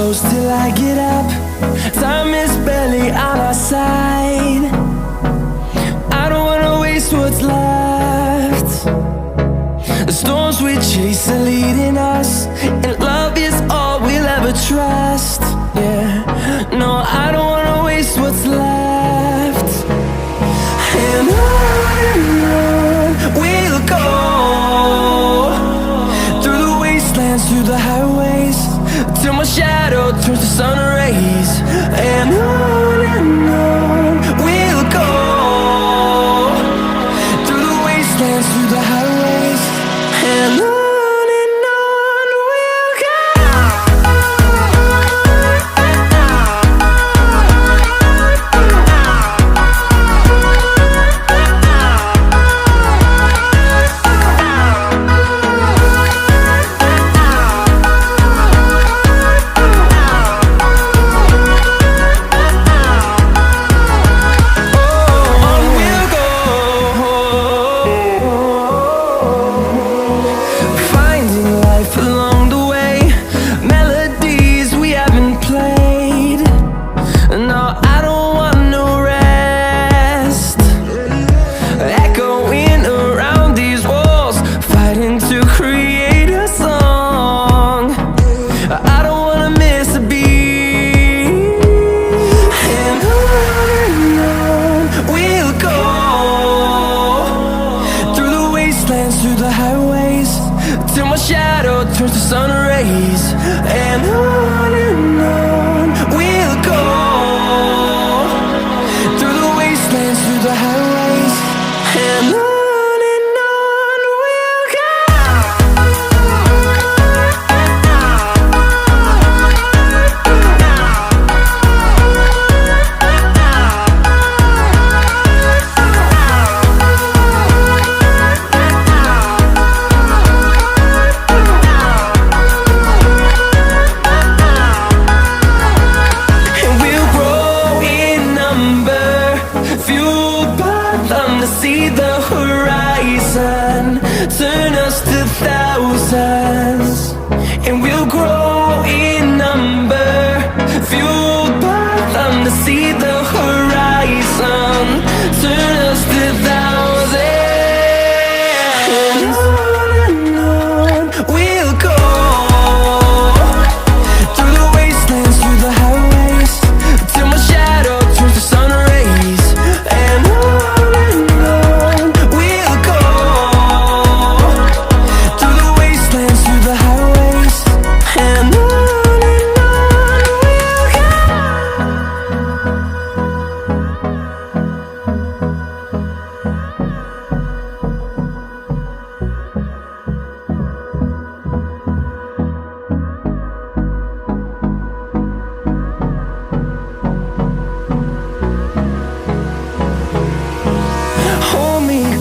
close till I get up. Time is barely on our side. I don't wanna waste what's left. The storms we chase are leading us, and love is all we'll ever trust. Yeah, no, I don't wanna waste what's left. And on we'll go, through the wastelands, through the highways, till my shadow turns to sun rays. And on we'll go, through the wastelands, through the highways, and on we'll go. Through the highways, till my shadow turns to sun rays. And on we'll go, through the wastelands, through the highways, and on we'll go. See the horizon turn us to thousands, and we'll grow in number, fueled by them to see the horizon turn us to thousands. And on we'll go, through the wastelands, through the highways, till my shadow turns to sun rays. And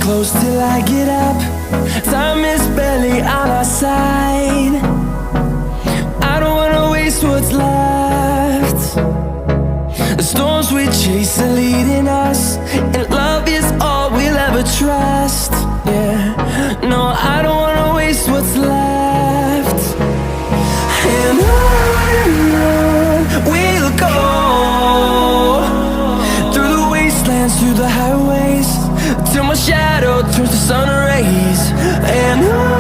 close till I get up. Time is barely on our side. I don't wanna waste what's left. The storms we chase are leading us, and love is all we'll ever trust. Yeah, no, I don't wanna waste what's left. And on we'll go, through the wastelands, through the highways, till my shadow turns to sun rays. And on